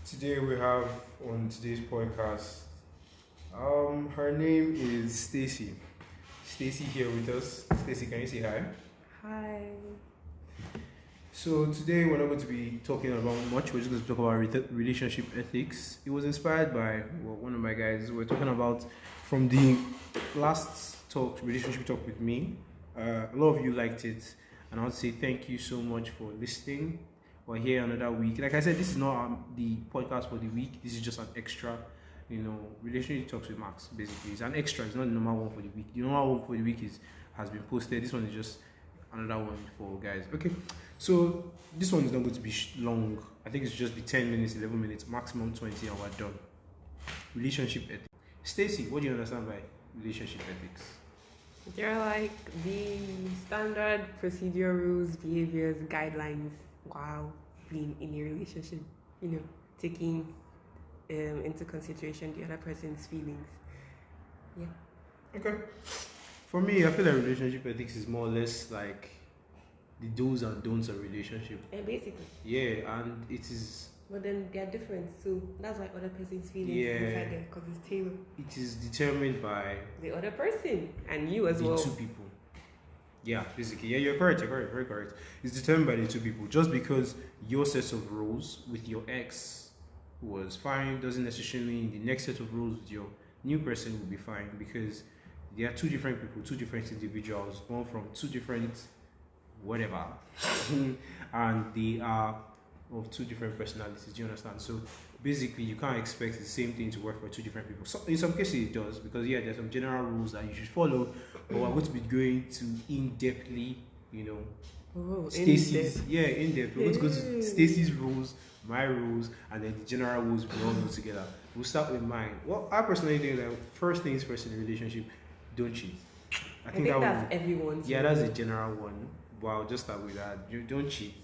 Today we have on today's podcast. Her name is Stacy. Stacy here with us. Stacy, can you say hi? Hi. So today we're not going to be talking about much. We're just going to talk about relationship ethics. It was inspired by one of my guys. We're talking about from the last talk, relationship talk with me. A lot of you liked it, and I want to say thank you so much for listening. We're here another week. Like I said, this is not the podcast for the week. This is just an extra, relationship talks with Max. Basically, it's an extra. It's not the normal one for the week. The normal one for the week has been posted. This one is just another one for guys. Okay, so this one is not going to be long. I think it's just be 10 minutes, 11 minutes, maximum 20, and we're done. Relationship ethics. Stacy, what do you understand by relationship ethics? They're like the standard procedure, rules, behaviors, guidelines while being in a relationship. Taking into consideration the other person's feelings. Yeah. Okay. For me, I feel like relationship ethics is more or less like the do's and don'ts of relationship. Basically. Yeah, and it is. But then they are different, so that's why other person's feelings inside there, because it's tailored. It is determined by the other person and you as well. The two people. Yeah, basically. Yeah, you're correct. You're correct. Very correct. It's determined by the two people. Just because your set of rules with your ex was fine doesn't necessarily mean the next set of rules with your new person will be fine, because they are two different people, two different individuals, born from two different whatever, and they are of two different personalities. Do you understand? So basically, you can't expect the same thing to work for two different people. So in some cases it does, because there's some general rules that you should follow, but we're going to be going to in-depthly, Stacy's in-depth. We're going to go to Stacy's rules, my rules, and then the general rules we all know together. We'll start with mine. Well, I personally think that first things first in a relationship, don't cheat. I think that's everyone's. Yeah, that's a general one. But I'll just start with that. You don't cheat.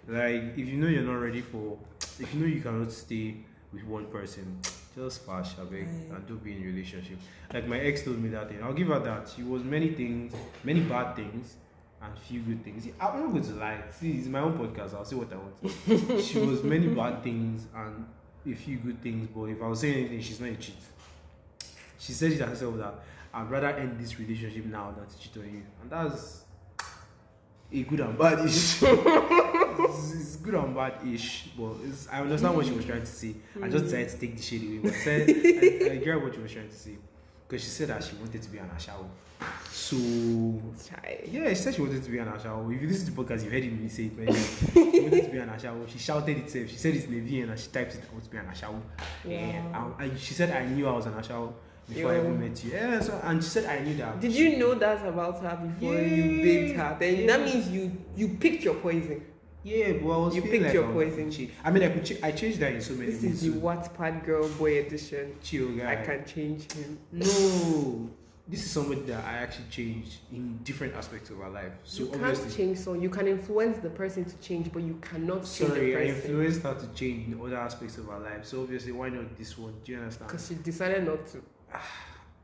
Like, if you know you're not ready if you know you cannot stay with one person, just splash, I beg, and don't be in a relationship. Like my ex told me that thing. I'll give her that. She was many things, many bad things, and few good things. I'm not going to lie. See, it's my own podcast. I'll say what I want. She was many bad things and a few good things, but if I was saying anything, she's not a cheat. She said it herself that I'd rather end this relationship now than to cheat on you. And that's a good and bad ish. It's good and bad ish, but I understand what she was trying to say. I just decided to take the shade away, but I get what she was trying to say, because she said that she wanted to be an asyou. So yeah, she said she wanted to be an asyou. If you listen to the podcast, you heard me say it. She wanted to be an asyou. She shouted itself. She said it's Nevian and she typed it out to be an asyou. And she said I knew I was an asyou before I even met you. Yeah, and she said I knew that. Did you know that about her before you baked her? Then that means you picked your poison. Yeah, but I was you picked like your poison. I mean, I changed that in so many ways. This is the Wattpad girl boy edition. Chill guy. I can change him. No, this is somebody that I actually changed in different aspects of our life. So you can't change someone. You can influence the person to change, but you cannot change the person. I influenced her to change in other aspects of our life. So obviously, why not this one? Do you understand? Because she decided not to.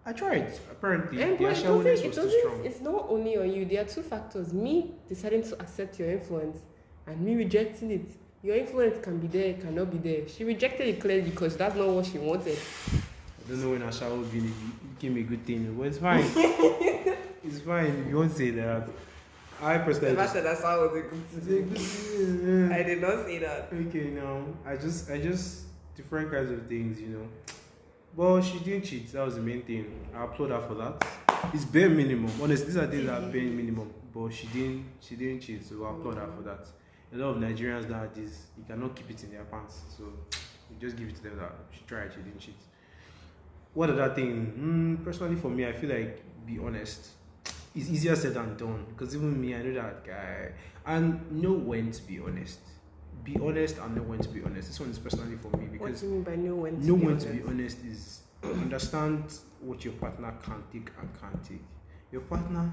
I tried. Apparently, the assuredness was too strong. It's not only on you. There are two factors. Me deciding to accept your influence, and me rejecting it. Your influence can be there, it cannot be there. She rejected it clearly because that's not what she wanted. I don't know when Asha became a good thing, but it's fine. It's fine if you won't say that. I personally never said Asha was a good thing. I did not say that. Okay, no. I just different kinds of things, Well, she didn't cheat. That was the main thing. I applaud her for that. It's bare minimum. Honestly, these are things that are bare minimum. But she didn't cheat, so I applaud her for that. A lot of Nigerians nowadays, you cannot keep it in their pants. So you just give it to them that she tried, she didn't cheat. What other thing? Personally for me, I feel like be honest. It's easier said than done. Because even me, I know that guy. And know when to be honest. Be honest and know when to be honest. This one is personally for me, because what do you mean by know when to be honest is understand what your partner can take and can't take. Your partner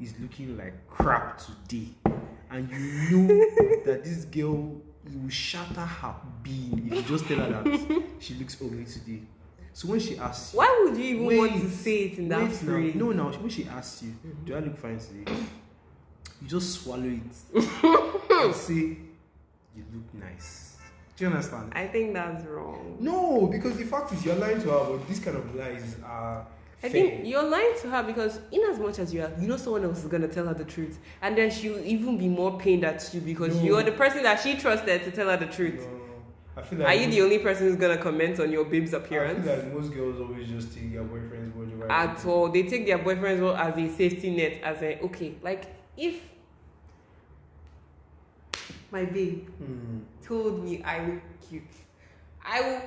is looking like crap today, and you know that this girl, you will shatter her being if you just tell her that she looks ugly today. So when she asks you, why would you even want to say it in that phrase? No, when she asks you, do I look fine today? You just swallow it and say, you look nice. Do you understand? I think that's wrong. No, because the fact is you're lying to her, but these kind of lies are I fair. think you're lying to her because in as much as you know someone else is gonna tell her the truth, and then she'll even be more pained at you because you're the person that she trusted to tell her the truth. No. I feel like Are you the only person who's gonna comment on your babe's appearance? I feel like most girls always just take their boyfriend's word over At all, they take their boyfriend's word as a safety net, as a okay, like if my babe told me I look cute, I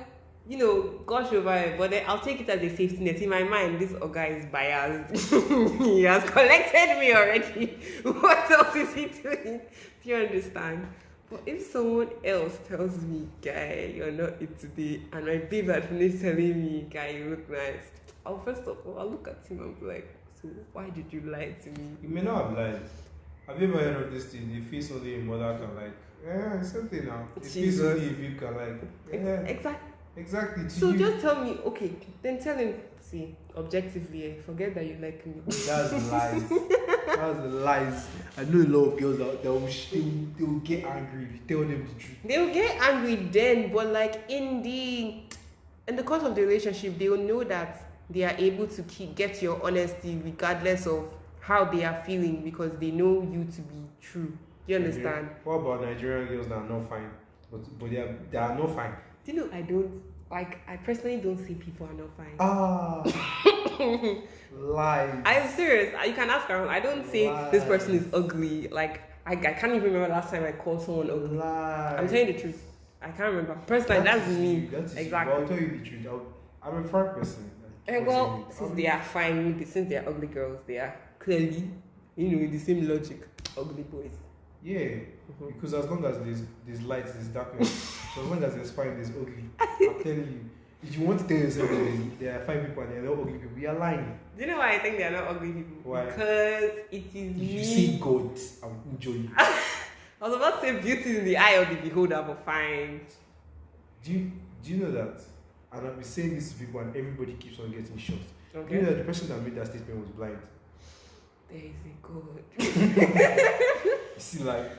will, gush over it, but then I'll take it as a safety net. In my mind, this guy is biased. He has collected me already. What else is he doing? Do you understand? But if someone else tells me, guy, you're not it today, and my babe had finished telling me, guy, you look nice, I'll first of all, I'll look at him and be like, so why did you lie to me? You may not have lied. Have you ever heard of this thing? The face only a mother can like. Yeah, it's something now. The face only a babe can like. Yeah. Exactly. So just tell me, okay, then tell him, see, objectively, forget that you like me. That's lies. That's lies. I know a lot of girls that they will get angry if you tell them the truth. They will get angry then, but like in the course of the relationship, they will know that they are able to get your honesty regardless of how they are feeling because they know you to be true. Do you understand? What about Nigerian girls that are not fine? But they are not fine. Do you know, I personally don't see people are not fine. Lies. I'm serious. You can ask around. I don't say this person is ugly. Like, I can't even remember last time I called someone ugly. Lies. I'm telling the truth. I can't remember. Personally, that's me. Exactly. Well, I'll tell you the truth. I'm a frank person. Well, since they are fine, since they are ugly girls, they are clearly, with the same logic, ugly boys. Yeah, because as long as there's light, there's darkness. So as long as there's fine, there's ugly. I'm telling you. If you want to tell yourself that there are 5 people and they're not ugly people, you're lying. Do you know why I think they're not ugly people? Why? Because it is if me. You see God, I will enjoy you. I was about to say beauty is in the eye of the beholder, but fine. Do you know that? And I've been saying this to people and everybody keeps on getting shot. Okay. Do you know that the person that made that statement was blind? There is a God. You see, like,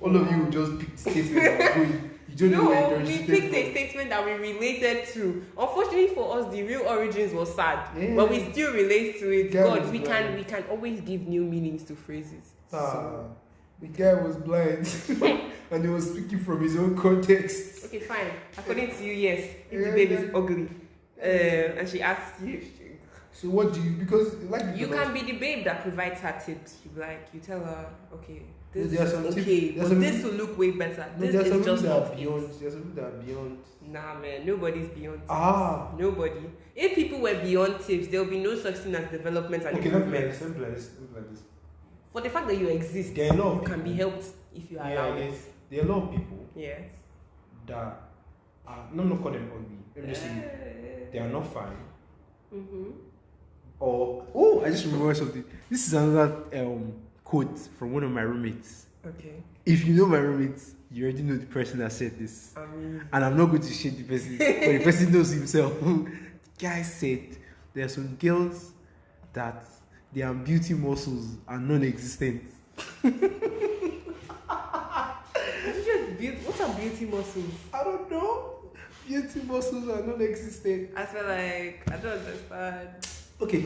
all of you just picked the statement that going. You don't know where you're we picked a statement that we related to. Unfortunately for us, the real origins was sad, but we still relate to it. God, we can always give new meanings to phrases. So. The guy was blind and he was speaking from his own context. Okay, fine. According to you, yes, if the baby is ugly, and she asks you. So what do you? Because like you can be the babe that provides her tips. You tell her, okay, this is okay, but this will look way better. No, this is just not beyond. There's some people that are beyond. Nah, man, nobody's beyond tips. Nobody. If people were beyond tips, there will be no such thing as development and improvement. Simple like this. For the fact that you exist, there are a lot of you can be helped if you allow it. There are a lot of people. Yes. That are not call them ugly. Let me just say they are not fine. Or I just remember something. This is another quote from one of my roommates. Okay. If you know my roommates, you already know the person that said this. And I'm not going to shade the person, but the person knows himself. The guy said there are some girls that their beauty muscles are non-existent. What are beauty muscles? I don't know. Beauty muscles are non-existent. I feel like I don't understand. Okay,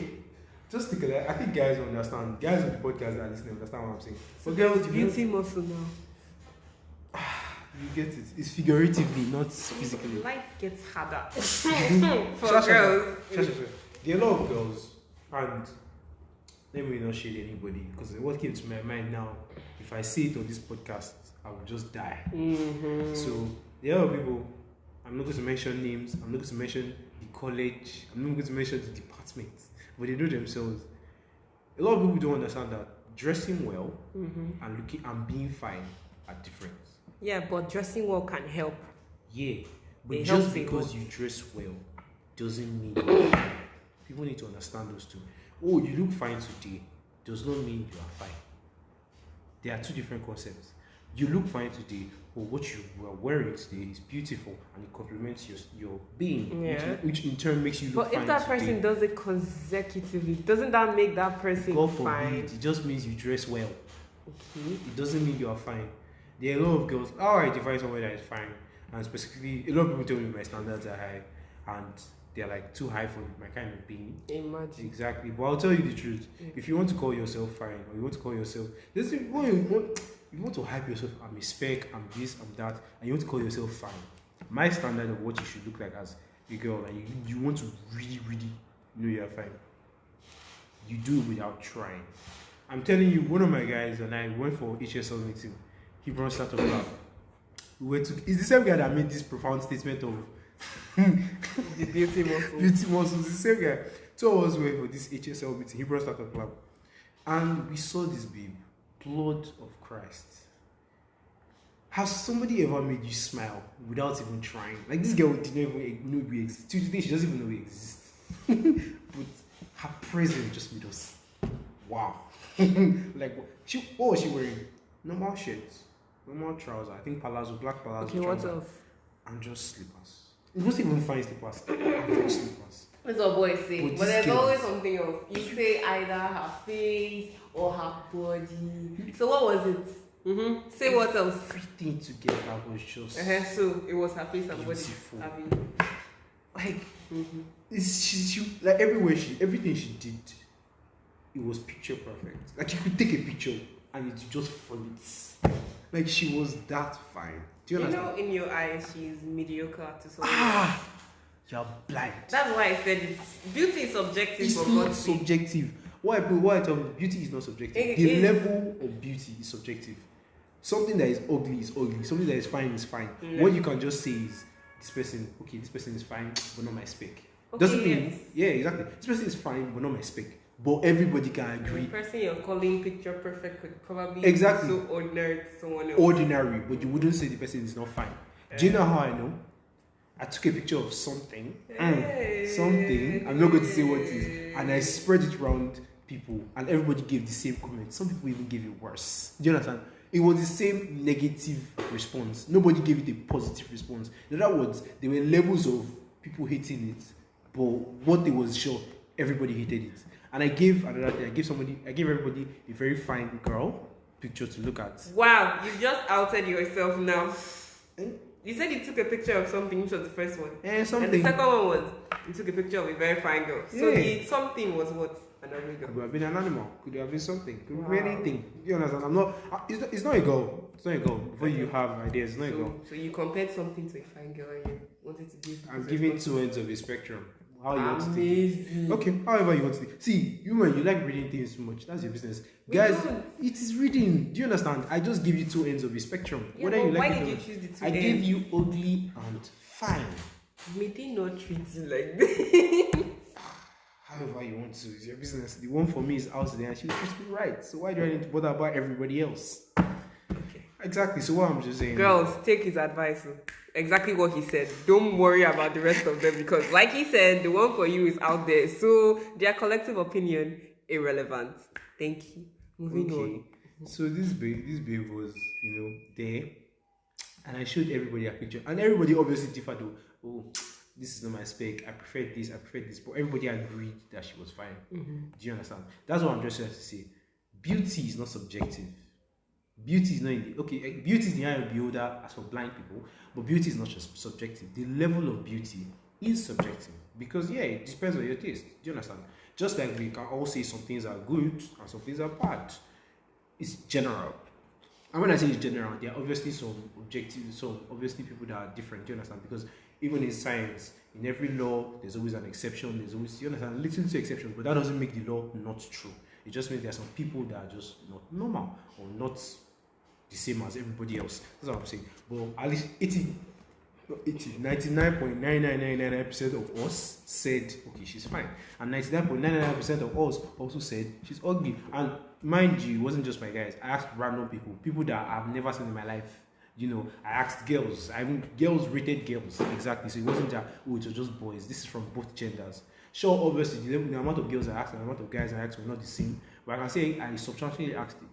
just think of that. I think guys understand. Guys on the podcast that are listening understand what I'm saying. So girls, beauty muscle now. You get it. It's figuratively, not physically. Life gets harder for girls. There are a lot of girls, and let me not shade anybody because what came to my mind now, if I say it on this podcast, I will just die. So there are people. I'm not going to mention names. I'm not going to mention the college. I'm not going to mention the department. But they know themselves. A lot of people don't understand that dressing well and looking and being fine are different. Yeah, but dressing well can help. Yeah, but just because you dress well doesn't mean people need to understand those two. Oh, you look fine today does not mean you are fine. There are two different concepts. You look fine today, or what you are wearing today is beautiful and it complements your being, which in turn makes you look fine. But if that person does it consecutively, doesn't that make that person God fine? forbid, it just means you dress well. Okay. It doesn't mean you are fine. There are a lot of girls. How I define someone that is fine. And specifically, a lot of people tell me my standards are high, and they're like too high for my kind of being. Imagine. Exactly. But I'll tell you the truth. If you want to call yourself fine, or you want to call yourself, this is what if you want to hype yourself, I'm a spec, I'm this, I'm that, and you want to call yourself fine. My standard of what you should look like as a girl, and you want to really, really know you're fine. You do it without trying. I'm telling you, one of my guys and I went for HSL meeting. He brought startup lab. It's the same guy that made this profound statement of the beauty muscle. Beauty muscles. The same guy. Two of us went for this HSL meeting. He brought startup lab, and we saw this babe, blood of Christ. Has somebody ever made you smile without even trying? Like, this girl didn't even know we exist. Today she doesn't even know we exist. But her presence just made us wow. Like, what was she wearing? Normal shirts, normal trousers. I think palazzo, black palazzo. Okay, trousers, what else? and just slippers. It wasn't even fine slippers. Average slippers. That's what boys say. But there's girls, always something else. You say either her face or her body. So what was it? Say what else? Everything together was just So it was her face and beautiful. body. Like, she like everything she did, it was picture perfect. Like, you could take a picture and it just follows. Like, she was that fine. Do you understand? In your eyes, she's mediocre to some you're blind. That's why I said beauty is subjective. It's not subjective. Why I tell you, beauty is not subjective. The level of beauty is subjective. Something that is ugly. Something that is fine is fine. What you can just say is, this person is fine, but not my spec. Doesn't mean, yeah, exactly. This person is fine, but not my spec. But everybody can agree. The person you're calling picture perfect could probably be so ordinary to someone else. Ordinary, but you wouldn't say the person is not fine. Do you know how I know? I took a picture of something. Something. I'm not going to say what it is. And I spread it around people, and everybody gave the same comment. Some people even gave it worse. Do you understand? It was the same negative response. Nobody gave it a positive response. In other words, there were levels of people hating it, but what they was sure, everybody hated it. And I gave everybody a very fine girl picture to look at. Wow, you just outed yourself now. You said you took a picture of something, which was the first one. Something. And the second one was you took a picture of a very fine girl. So the something was what? An ugly girl. Could have been an animal. Could have been something. Could have been anything. You understand? I'm not. It's not a girl. It's not a girl. Before you have ideas, it's not a girl. So you compared something to a fine girl and you wanted to give. I'm giving two ends of a spectrum. How you want to Amazing. Okay, however you want to see, you like reading things too much. That's your business. Guys, it is reading. Do you understand? I just give you two ends of a spectrum. Yeah, whether you like why did you choose the two I gave you ugly and fine. May they not treat you like this? However you want to, it's your business. The one for me is out there and she was supposed to be right. So why do I need to bother about everybody else? Okay. Exactly. So what I'm just saying. Girls, take his advice. Exactly what he said. Don't worry about the rest of them because, like he said, the one for you is out there. So their collective opinion irrelevant. Thank you. Moving on. So this babe was, there, and I showed everybody a picture, and everybody obviously differed. Oh, this is not my spec. I prefer this. But everybody agreed that she was fine. Do you understand? That's what I'm just trying to say. Beauty is not subjective. Beauty is not beauty is the eye of the beholder as for blind people, but beauty is not just subjective. The level of beauty is subjective because it depends on your taste. Do you understand? Just like we can all say some things are good and some things are bad. It's general. And when I say it's general, there are obviously some obviously people that are different. Do you understand? Because even in science, in every law, there's always an exception. There's always, you understand, little to exceptions, but that doesn't make the law not true. It just means there are some people that are just not normal or not the same as everybody else. That's what I'm saying. But at least 99.9999% of us said, okay, she's fine. And 99.99% of us also said, she's ugly. And mind you, it wasn't just my guys. I asked random people that I've never seen in my life. I asked girls. Girls rated girls. Exactly. So it wasn't that, it was just boys. This is from both genders. Sure, obviously, the amount of girls I asked and the amount of guys I asked were not the same. But I can say I substantially asked a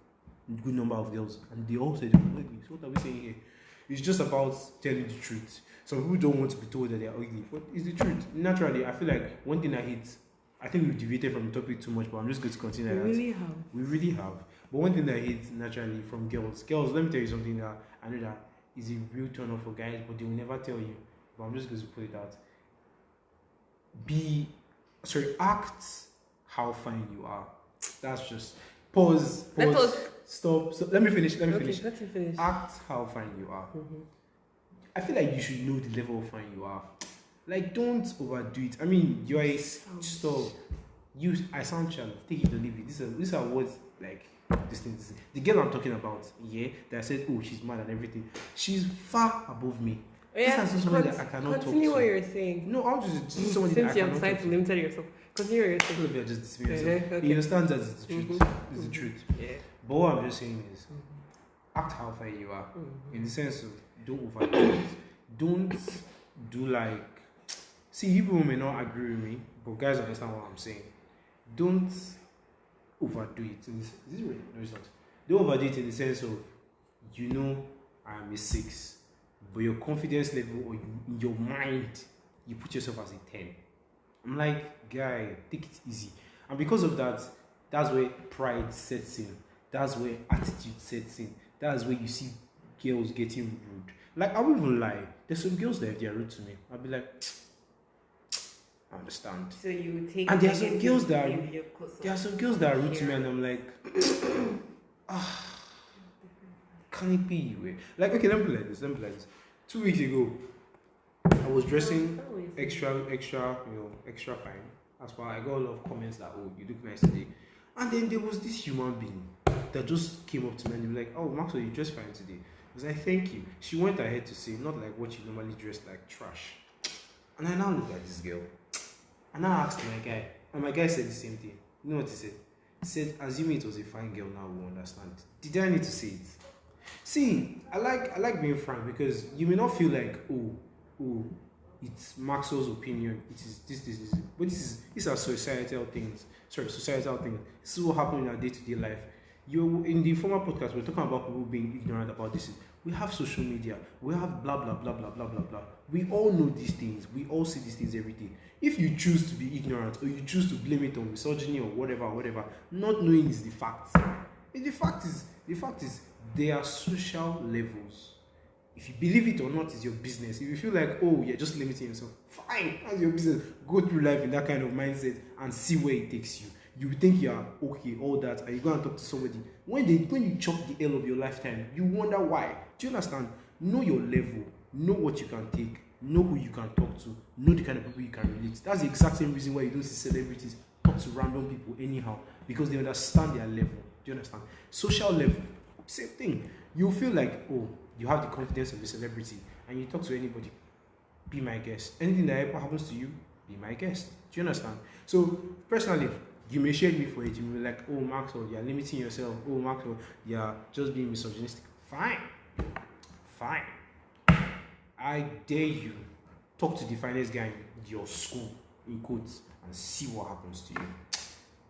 good number of girls. And they all said, ugly. So what are we saying here? It's just about telling the truth. Some people don't want to be told that they're ugly. But it's the truth. Naturally, I feel like one thing I think we've deviated from the topic too much, but I'm just going to continue. We really have. But one thing that I hate naturally from girls, let me tell you something that I know that is a real turn off for guys, but they will never tell you. But I'm just going to put it out. Act how fine you are. That's just pause. Stop. So let me finish. Let me finish. Let you finish. Act how fine you are. I feel like you should know the level of fine you are. Like, don't overdo it. I mean, you are a stop. I sound child. Take it or leave it. These are words like this thing. The girl I'm talking about, that I said, oh, she's mad and everything. She's far above me. Yeah, this is somebody that I cannot talk to. Continue what you're saying. No, I'll just somebody Since that I you have cannot decided to limit yourself, continue what you're saying. You're just dismissing yourself. Okay. He understands that it's the truth. It's the truth. Yeah. But what I'm just saying is, act how fine you are. In the sense of, don't overdo it. Don't do like. See, people may not agree with me, but guys understand what I'm saying. Don't overdo it. Is this right? No, it's not. Don't overdo it in the sense of, I'm a 6, but your confidence level or in your mind, you put yourself as a 10. I'm like, guy, take it easy. And because of that, that's where pride sets in. That's where attitude sets in. That's where you see girls getting rude. Like, I won't even lie. There's some girls that if they're rude to me, I'll be like, I understand. So you would take. And there are some girls that are rude to me, and I'm like, can it be you? Like, okay, let me like this. 2 weeks ago, I was dressing extra fine. That's why I got a lot of comments that, oh, you look nice today. And then there was this human being that just came up to me and they were like, oh, Maxwell, you dressed fine today. I was like, thank you. She went ahead to say, not like what you normally dress, like trash. And I now look at this girl. And I asked my guy, and my guy said the same thing. You know what he said? He said, assuming it was a fine girl, now we'll understand. Did I need to say it? See, I like being frank, because you may not feel like, oh, it's Maxwell's opinion. It is this. But these are societal things. Societal things. This is what happens in our day-to-day life. In the former podcast, we're talking about people being ignorant about this. We have social media. We have blah, blah, blah, blah, blah, blah, blah. We all know these things. We all see these things every day. If you choose to be ignorant, or you choose to blame it on misogyny or whatever, not knowing is the fact. And the fact is, there are social levels. If you believe it or not, it's your business. If you feel like, oh, you're just limiting yourself, fine, that's your business. Go through life in that kind of mindset and see where it takes you. You think you are okay, all that, and you go and talk to somebody. When you chop the L of your lifetime, you wonder why. Do you understand? Know your level. Know what you can take. Know who you can talk to. Know the kind of people you can relate. That's the exact same reason why you don't see celebrities talk to random people anyhow, because they understand their level. Do you understand? Social level, same thing. You feel like, oh, you have the confidence of a celebrity, and you talk to anybody. Be my guest. Anything that ever happens to you, be my guest. Do you understand? So personally, you may shade me for it. You may be like, oh, Maxwell, you're limiting yourself. Oh, Maxwell, you're just being misogynistic. Fine. I dare you. Talk to the finest guy in your school, in quotes, and see what happens to you.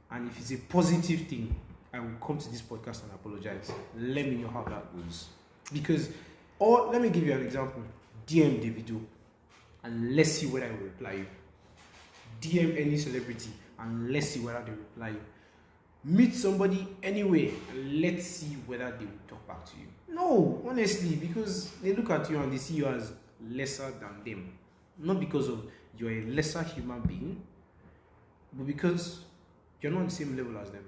And if it's a positive thing, I will come to this podcast and apologize. Let me know how that goes. Or let me give you an example. DM Davido, and let's see whether I will reply you. DM any celebrity, and let's see whether they reply you. Meet somebody anyway, and let's see whether they will talk back to you. No, honestly, because they look at you and they see you as lesser than them. Not because of you're a lesser human being, but because you're not on the same level as them.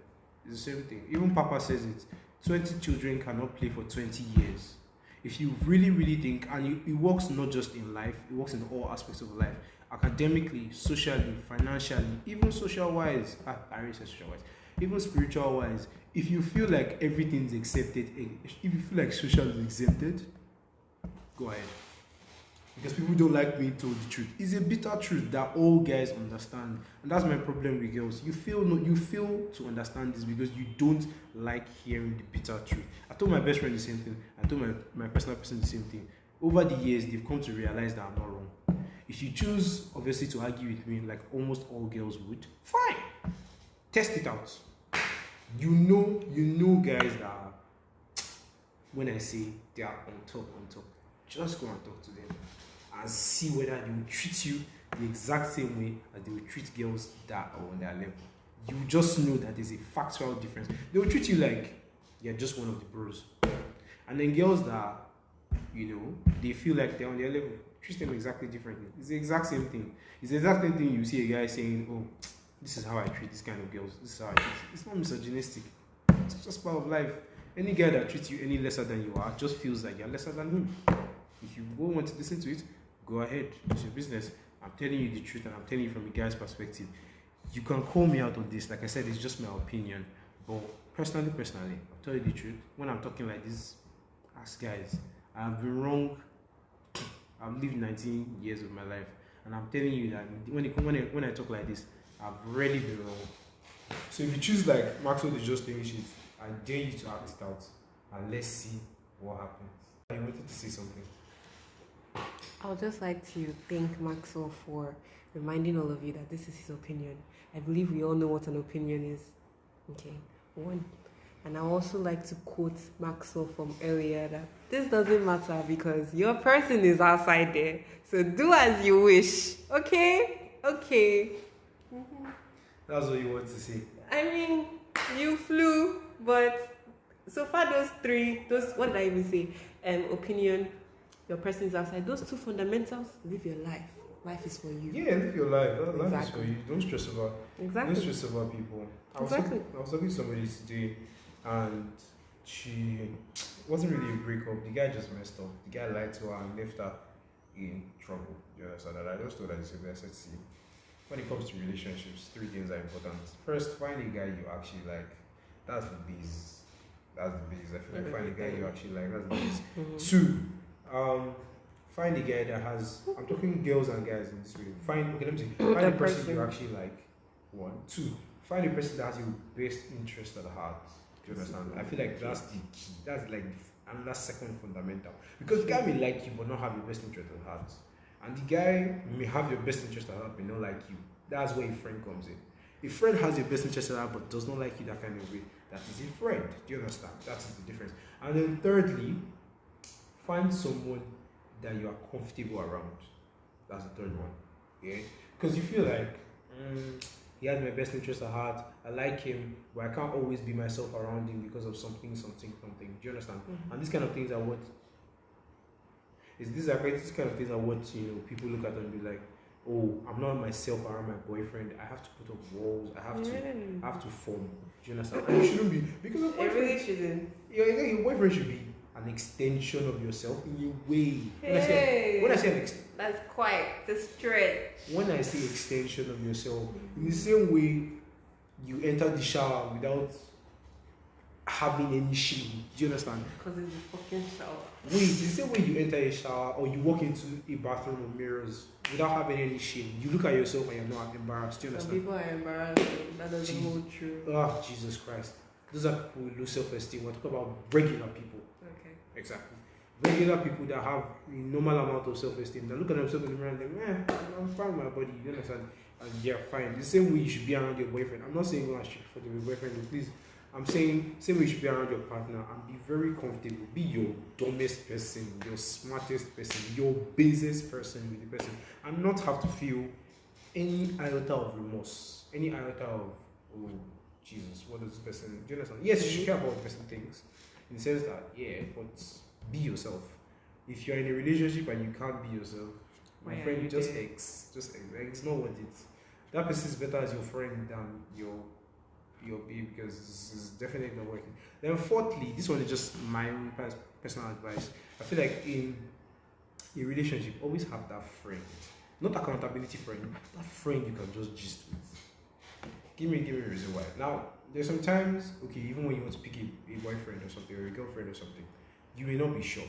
It's the same thing. Even Papa says it. 20 children cannot play for 20 years. If you really, really think, and it works not just in life, it works in all aspects of life. Academically, socially, financially, even social-wise. I already said social-wise. Even spiritual-wise. If you feel like everything's accepted, if you feel like social is exempted, go ahead. Because people don't like being told the truth. It's a bitter truth that all guys understand. And that's my problem with girls. You fail to understand this because you don't like hearing the bitter truth. I told my best friend the same thing. I told my personal person the same thing. Over the years, they've come to realize that I'm not wrong. If you choose, obviously, to argue with me like almost all girls would, fine. Test it out. You know guys that, when I say they are on top, just go and talk to them and see whether they will treat you the exact same way as they will treat girls that are on their level. You just know that there's a factual difference. They will treat you like you're just one of the bros. And then girls that they feel like they're on their level. Treat them exactly differently. It's the exact same thing. It's the exact same thing you see a guy saying, "Oh, this is how I treat this kind of girls. This is how I treat." It's not misogynistic. It's just part of life. Any guy that treats you any lesser than you are just feels like you're lesser than him. If you go want to listen to it, go ahead. It's your business. I'm telling you the truth, and I'm telling you from a guy's perspective. You can call me out on this. Like I said, it's just my opinion. But personally, I'll tell you the truth. When I'm talking like this, ask guys. I've been wrong. I've lived 19 years of my life, and I'm telling you that when I talk like this, I've really been wrong. So if you choose like Maxwell is just doing shit, I dare you to act it out, and let's see what happens. I wanted to say something. I would just like to thank Maxwell for reminding all of you that this is his opinion. I believe we all know what an opinion is. Okay, one. And I also like to quote Maxwell from earlier that this doesn't matter because your person is outside there. So do as you wish. Okay? Okay. Mm-hmm. That's what you want to say. I mean, you flew, but so far what did I even say? Opinion, your person is outside. Those two fundamentals, live your life. Life is for you. Yeah, live your life. Life is for you. Don't stress about. Exactly. Don't stress about people. I was talking to somebody today, and she wasn't really a breakup. The guy just messed up. The guy lied to her and left her in trouble. You understand that? I just told her this. I said, see, when it comes to relationships, 3 things are important. First, find a guy you actually like. That's the base. I feel like find a guy you actually like. That's the base. 2, find a guy that has. I'm talking girls and guys in this way. Find a person you actually like. 1, 2. Find a person that has your best interest at heart. Do you understand? I feel like that's the key. That's like another second fundamental. Because the guy may like you but not have your best interest at heart. And the guy may have your best interest at heart but not like you. That's where a friend comes in. A friend has your best interest at heart but does not like you that kind of way. That is a friend. Do you understand? That is the difference. And then thirdly, find someone that you are comfortable around. That's the third one. Yeah? Because you feel like he has my best interest at heart. I like him, but I can't always be myself around him because of something. Do you understand? Mm-hmm. And these kind of things are what people look at and be like, oh, I'm not myself around my boyfriend. I have to put up walls. I have to form. Do you understand? And you shouldn't be, because of boyfriend. It really shouldn't. Your boyfriend should be an extension of yourself in a way. That's quite a stretch. When I say extension of yourself, in the same way you enter the shower without having any shame. Do you understand? Because it's a fucking shower. Wait, the same way you enter a shower or you walk into a bathroom of mirrors without having any shame. You look at yourself and you're not embarrassed. Do you understand? Some people are embarrassed. That doesn't hold true. Oh, Jesus Christ. Those are people with low self-esteem. We're talking about regular people. Okay. Exactly. Regular people that have a normal amount of self-esteem. They look at themselves in the mirror and think, I'm fine with my body. You understand? And yeah, fine. The same way you should be around your boyfriend. I'm not saying go and shit for your boyfriend, please. I'm saying same way you should be around your partner and be very comfortable. Be your dumbest person, your smartest person, your basest person with the person, and not have to feel any iota of remorse, any iota of, oh Jesus, what does this person do? You understand? Yes, you should care about what the person thinks, in the sense that but be yourself. If you're in a relationship and you can't be yourself, my friend, just X. It's not worth it. That person is better as your friend than your babe, because it's definitely not working. Then fourthly, this one is just my own personal advice. I feel like in a relationship, always have that friend, not accountability friend, that friend you can just gist with. Give me a reason why. Now, there's sometimes, okay, even when you want to pick a boyfriend or something, or a girlfriend or something, you may not be sure.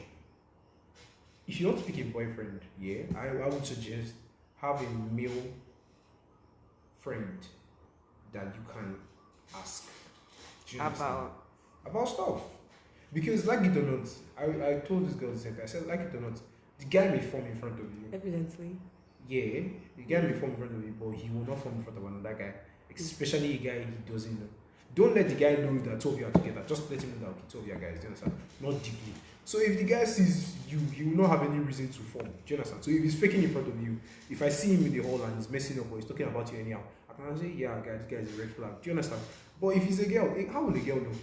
If you want to pick a boyfriend, I would suggest have a male friend that you can ask about stuff. Because like it or not, I told this girl the same thing. I said, like it or not, the guy may form in front of you. Evidently. Yeah, the guy may form in front of you, but he will not form in front of another guy. Especially a guy he doesn't know. Don't let the guy know that two of you are together. Just let him know that okay, two of you are guys. Do you understand? Not deeply. So if the guy sees you, he will not have any reason to form. Do you understand? So if he's faking in front of you, if I see him in the hall and he's messing up or he's talking about you anyhow, I can say, yeah, guys, this guy is a red flag. Do you understand? But if he's a girl, how will a girl know?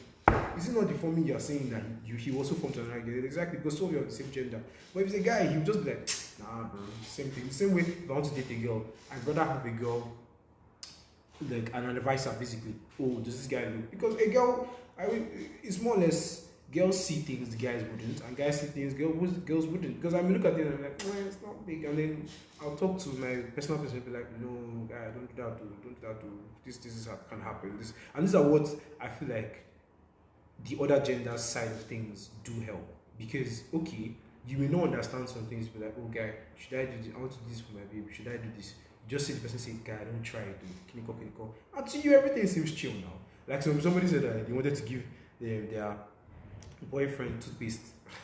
is it not deforming you're saying that he also formed to another girl? Exactly, because two of you are the same gender. But if it's a guy, he'll just be like, nah, bro, same thing. The same way, if I want to date a girl, I'd rather have a girl like an advisor, basically. Oh, does this guy look? Because a girl, it's more or less girls see things the guys wouldn't, and guys see things girls wouldn't. Because I may look at it and I'm like, it's not big, and then I'll talk to my personal person and be like, no, guy, don't do that, don't do that, this is how can happen. And these are what I feel like the other gender side of things do help. Because okay, you may not understand some things, but like, oh guy, should I do this? I want to do this for my baby. Should I do this? You just see the person say, guy, don't try it. Clinical. And to you, everything seems chill now. Like somebody said that they wanted to give their boyfriend toothpaste.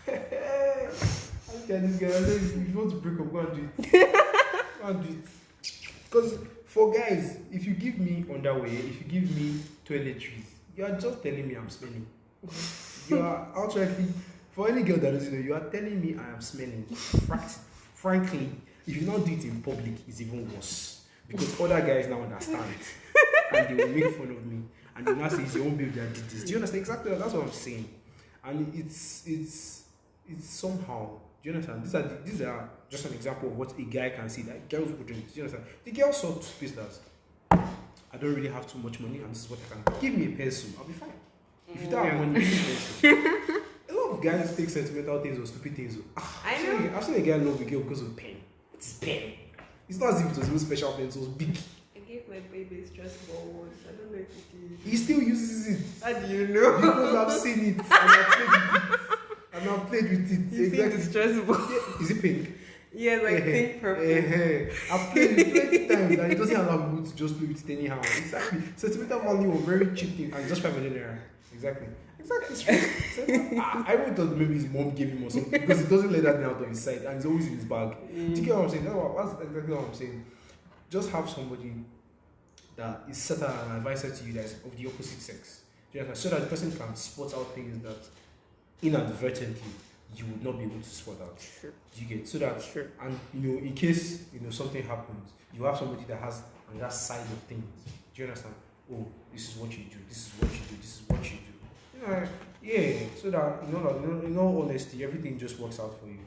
I look at this guy. I said, if you want to break up, go and do it. Go and do it. Because for guys, if you give me underwear, if you give me toiletries, you are just telling me I'm smelling. You are outrightly, for any girl that doesn't know, you are telling me I am smelling. Frankly, if you not do it in public, it's even worse. Because other guys now understand. And they will make fun of me. And they will not say it's your own baby that did this. Do you understand? Exactly, that's what I'm saying. And it's somehow, do you understand? These are just an example of what a guy can see that girls wouldn't. Do you understand? The girl saw toothpaste as, I don't really have too much money and this is what I can. Give me a pencil, I'll be fine. If you don't have money, give me a pencil. A lot of guys take sentimental things or stupid things. I know. I've seen a guy love a girl because of pen. It's pen. It's not as if it was even special pen, it was big. I gave my baby a stress ball once. I don't know if it is. He still uses it. How do you know? Because I've seen it and I've played with it. And I've played with it. You exactly. See the stress ball? Yeah. Is it pink? Yeah, like pink purple. I've played it plenty times and it doesn't allow me to just play with it anyhow. Exactly. Sentimental value of very cheap thing and just 500 naira. Exactly. I would thought maybe his mom gave him or something because he doesn't let that thing out of his sight and it's always in his bag. Do you get what I'm saying? That's exactly what I'm saying. Just have somebody that is set an advisor to you that is of the opposite sex. So that the person can spot out things that inadvertently you would not be able to spot out. Sure. Do you get? So that, sure. And in case something happens, you have somebody that has on that side of things. Do you understand? Oh, this is what you do. This is what you do. This is what you do. So that in all honesty, everything just works out for you.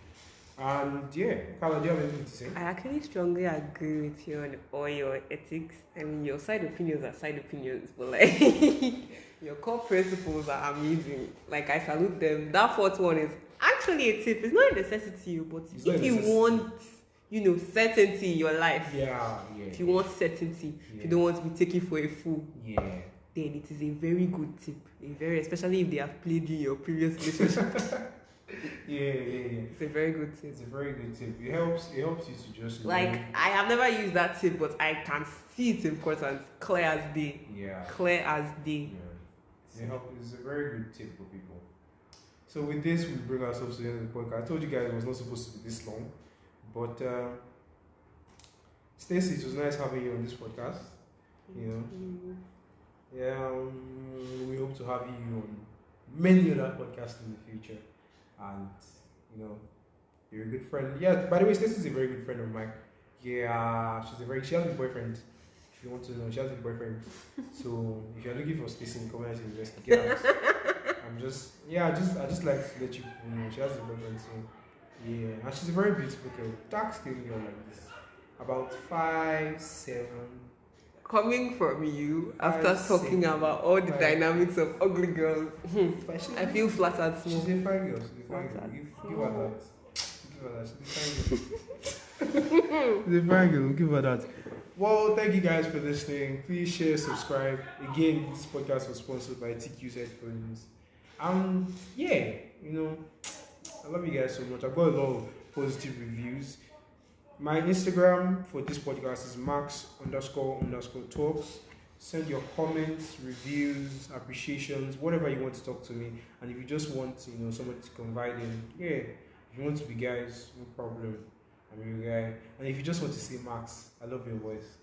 And Carla, do you have anything to say? I actually strongly agree with you on all your ethics. I mean, your side opinions are side opinions, but like your core principles are amazing. Like I salute them. That fourth one is actually a tip. It's not a necessity, but if you want, certainty in your life. If you want certainty, if you don't want to be taken for a fool. Then it is a very good tip. Especially if they have played you in your previous relationship. It's a very good tip. It's a very good tip. It helps you to just like I have never used that tip, but I can see its importance clear as day. Clear as day. It's a very good tip for people. So with this, we bring ourselves to the end of the podcast. I told you guys it was not supposed to be this long, but Stacy, it was nice having you on this podcast. We hope to have you on many other podcasts in the future. And you're a good friend. By the way, Stacy is a very good friend of mine. She has a boyfriend. If you want to know, she has a boyfriend. So if you're looking for Stacy in comments, investigate out. I just like to let you know she has a boyfriend. So and she's a very beautiful girl, dark skin girl like this, about 5'7". Coming from you after talking about all the dynamics of ugly girls, I feel flattered. She's a fine girl. Give her that. She's a fine girl. She's a fine girl. Give her that. Well, thank you guys for listening. Please share, subscribe. Again, this podcast was sponsored by TQ's Headphones. I love you guys so much. I've got a lot of positive reviews. My Instagram for this podcast is max__talks. Send your comments, reviews, appreciations, whatever you want to talk to me. And if you just want, somebody to confide in, if you want to be guys, no problem. I'm your guy. And if you just want to say, Max, I love your voice,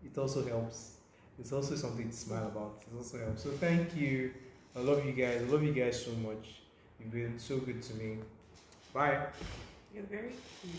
it also helps. It's also something to smile about. It also helps. So thank you. I love you guys. I love you guys so much. You've been so good to me. Bye. You're very cute.